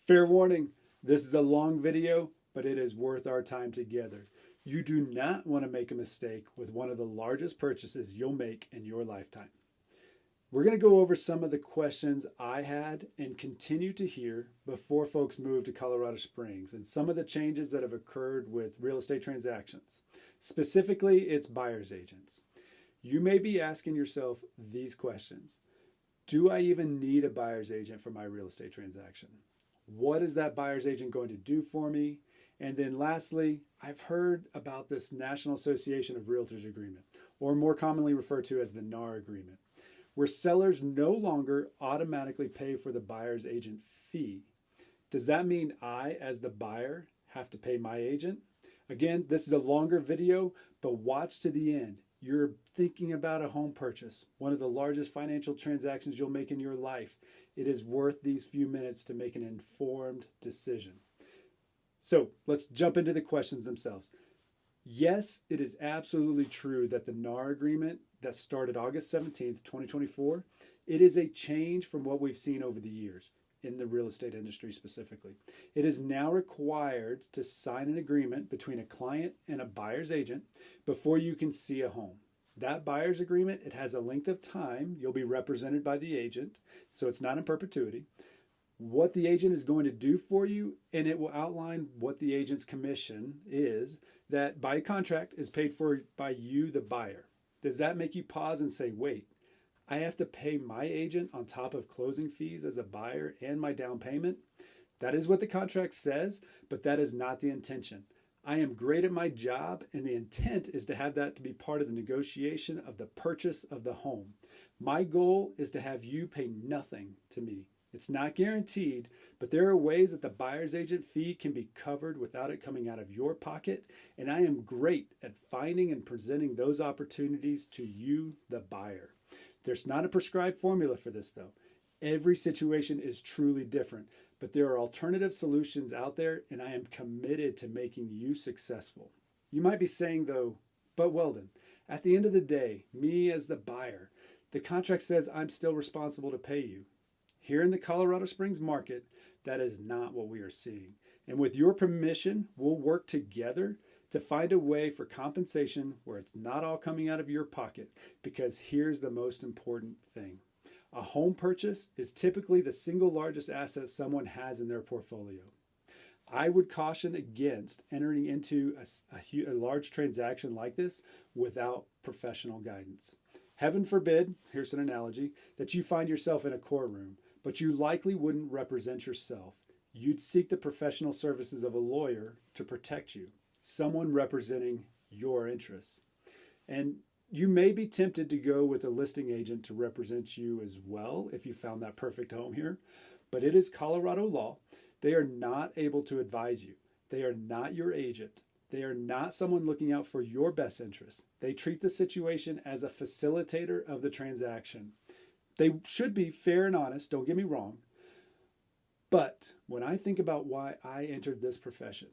Fair warning, this is a long video, but it is worth our time together. You do not want to make a mistake with one of the largest purchases you'll make in your lifetime. We're going to go over some of the questions I had and continue to hear before folks move to Colorado Springs and some of the changes that have occurred with real estate transactions. Specifically, it's buyer's agents. You may be asking yourself these questions. Do I even need a buyer's agent for my real estate transaction? What is that buyer's agent going to do for me? And then lastly, I've heard about this National Association of Realtors agreement, or more commonly referred to as the NAR agreement, where sellers no longer automatically pay for the buyer's agent fee. Does that mean I, as the buyer, have to pay my agent? Again, this is a longer video, but watch to the end. You're thinking about a home purchase, one of the largest financial transactions you'll make in your life. It is worth these few minutes to make an informed decision. So let's jump into the questions themselves. Yes, it is absolutely true that the NAR agreement that started August 17th, 2024, it is a change from what we've seen over the years in the real estate industry specifically. It is now required to sign an agreement between a client and a buyer's agent before you can see a home. That buyer's agreement, it has a length of time. You'll be represented by the agent, so it's not in perpetuity. What the agent is going to do for you, and it will outline what the agent's commission is that by contract is paid for by you, the buyer. Does that make you pause and say, wait, I have to pay my agent on top of closing fees as a buyer and my down payment? That is what the contract says, but that is not the intention. I am great at my job, and the intent is to have that to be part of the negotiation of the purchase of the home. My goal is to have you pay nothing to me. It's not guaranteed, but there are ways that the buyer's agent fee can be covered without it coming out of your pocket, and I am great at finding and presenting those opportunities to you, the buyer. There's not a prescribed formula for this, though. Every situation is truly different, but there are alternative solutions out there, and I am committed to making you successful. You might be saying, though, but Weldon, at the end of the day, me as the buyer, the contract says I'm still responsible to pay you. Here in the Colorado Springs market, that is not what we are seeing. And with your permission, we'll work together to find a way for compensation where it's not all coming out of your pocket, because here's the most important thing. A home purchase is typically the single largest asset someone has in their portfolio. I would caution against entering into a large transaction like this without professional guidance. Heaven forbid, here's an analogy, that you find yourself in a courtroom, but you likely wouldn't represent yourself. You'd seek the professional services of a lawyer to protect you, someone representing your interests. And you may be tempted to go with a listing agent to represent you as well if you found that perfect home here, but it is Colorado law. They are not able to advise you. They are not your agent. They are not someone looking out for your best interests. They treat the situation as a facilitator of the transaction. They should be fair and honest, don't get me wrong. But when I think about why I entered this profession,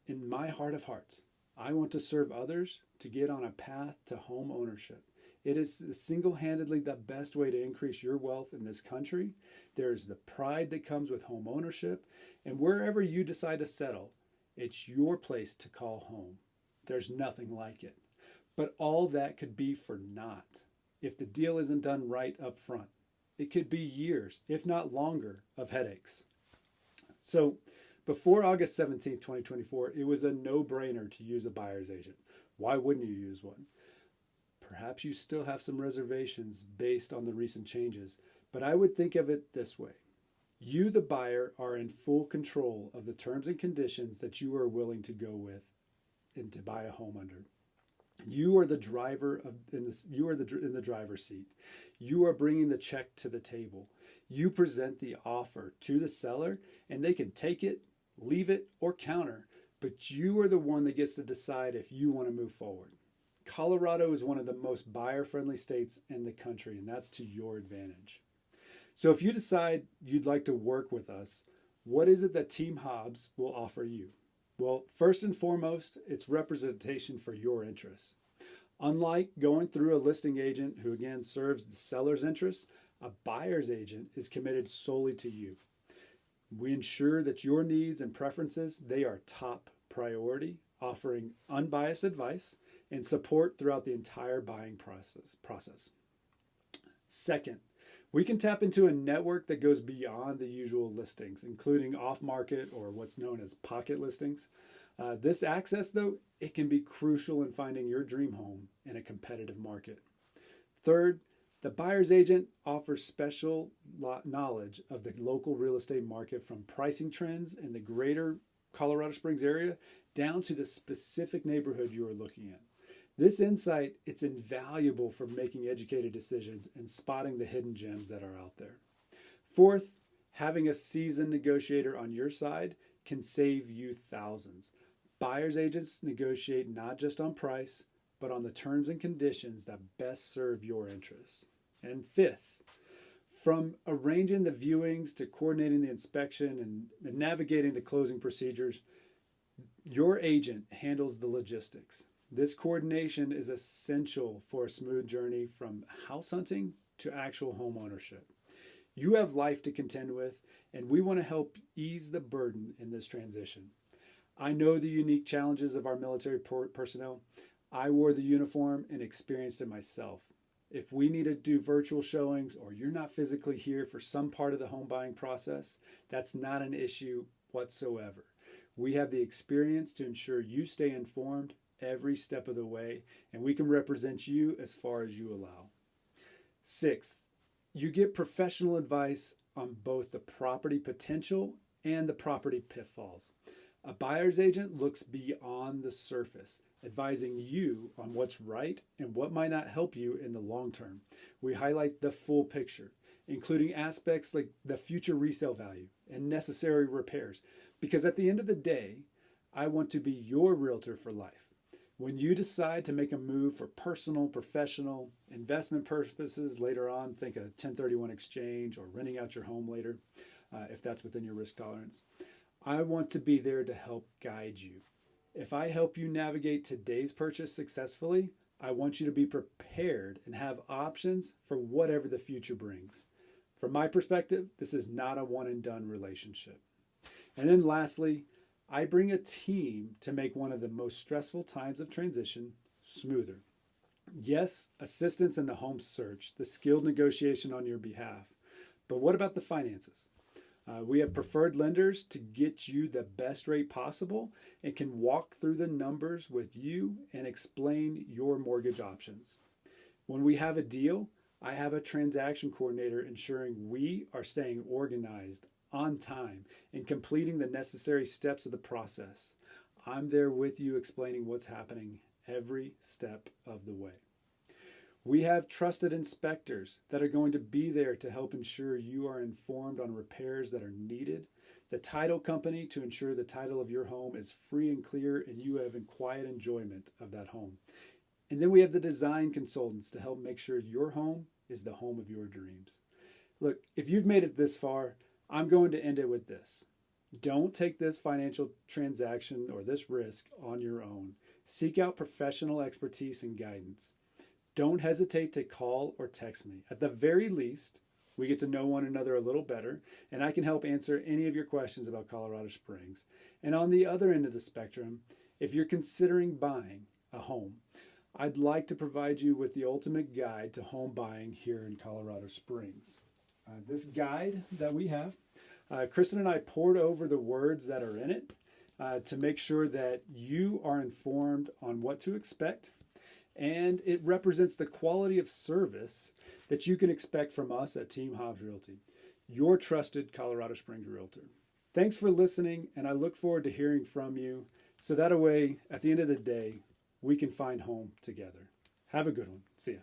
in my heart of hearts, I want to serve others to get on a path to home ownership. It is single-handedly the best way to increase your wealth in this country. There's the pride that comes with home ownership. And wherever you decide to settle, it's your place to call home. There's nothing like it. But all that could be for naught if the deal isn't done right up front. It could be years, if not longer, of headaches. So before August 17th, 2024, it was a no-brainer to use a buyer's agent. Why wouldn't you use one? Perhaps you still have some reservations based on the recent changes, but I would think of it this way. You, the buyer, are in full control of the terms and conditions that you are willing to go with and to buy a home under. You are the driver in the driver's seat. You are bringing the check to the table. You present the offer to the seller, and they can take it, leave it, or counter, but you are the one that gets to decide if you want to move forward. Colorado is one of the most buyer-friendly states in the country, and that's to your advantage. So if you decide you'd like to work with us, what is it that Team Hobbs will offer you? Well, first and foremost, it's representation for your interests. Unlike going through a listing agent who again serves the seller's interests, a buyer's agent is committed solely to you. We ensure that your needs and preferences, they are top priority, offering unbiased advice and support throughout the entire buying process. Second, we can tap into a network that goes beyond the usual listings, including off-market or what's known as pocket listings. This access, though, it can be crucial in finding your dream home in a competitive market. Third, the buyer's agent offers special knowledge of the local real estate market, from pricing trends in the greater Colorado Springs area down to the specific neighborhood you are looking at. This insight, it's invaluable for making educated decisions and spotting the hidden gems that are out there. Fourth, having a seasoned negotiator on your side can save you thousands. Buyer's agents negotiate not just on price, but on the terms and conditions that best serve your interests. And fifth, from arranging the viewings to coordinating the inspection and navigating the closing procedures, your agent handles the logistics. This coordination is essential for a smooth journey from house hunting to actual home ownership. You have life to contend with, and we want to help ease the burden in this transition. I know the unique challenges of our military personnel. I wore the uniform and experienced it myself. If we need to do virtual showings or you're not physically here for some part of the home buying process, that's not an issue whatsoever. We have the experience to ensure you stay informed every step of the way, and we can represent you as far as you allow. Sixth, you get professional advice on both the property potential and the property pitfalls. A buyer's agent looks beyond the surface, advising you on what's right and what might not help you in the long term. We highlight the full picture, including aspects like the future resale value and necessary repairs, because at the end of the day, I want to be your realtor for life. When you decide to make a move for personal, professional, investment purposes later on, think a 1031 exchange or renting out your home later, if that's within your risk tolerance, I want to be there to help guide you. If I help you navigate today's purchase successfully, I want you to be prepared and have options for whatever the future brings. From my perspective, this is not a one and done relationship. And then lastly, I bring a team to make one of the most stressful times of transition smoother. Yes, assistance in the home search, the skilled negotiation on your behalf. But what about the finances? We have preferred lenders to get you the best rate possible and can walk through the numbers with you and explain your mortgage options. When we have a deal, I have a transaction coordinator ensuring we are staying organized, on time, and completing the necessary steps of the process. I'm there with you, explaining what's happening every step of the way. We have trusted inspectors that are going to be there to help ensure you are informed on repairs that are needed. The title company to ensure the title of your home is free and clear and you have quiet enjoyment of that home. And then we have the design consultants to help make sure your home is the home of your dreams. Look, if you've made it this far, I'm going to end it with this. Don't take this financial transaction or this risk on your own. Seek out professional expertise and guidance. Don't hesitate to call or text me. At the very least, we get to know one another a little better, and I can help answer any of your questions about Colorado Springs. And on the other end of the spectrum, if you're considering buying a home, I'd like to provide you with the ultimate guide to home buying here in Colorado Springs. This guide that we have, Kristen and I poured over the words that are in it to make sure that you are informed on what to expect, and it represents the quality of service that you can expect from us at Team Hobbs Realty, your trusted Colorado Springs realtor. Thanks for listening, and I look forward to hearing from you so that way, at the end of the day, we can find home together. Have a good one. See ya.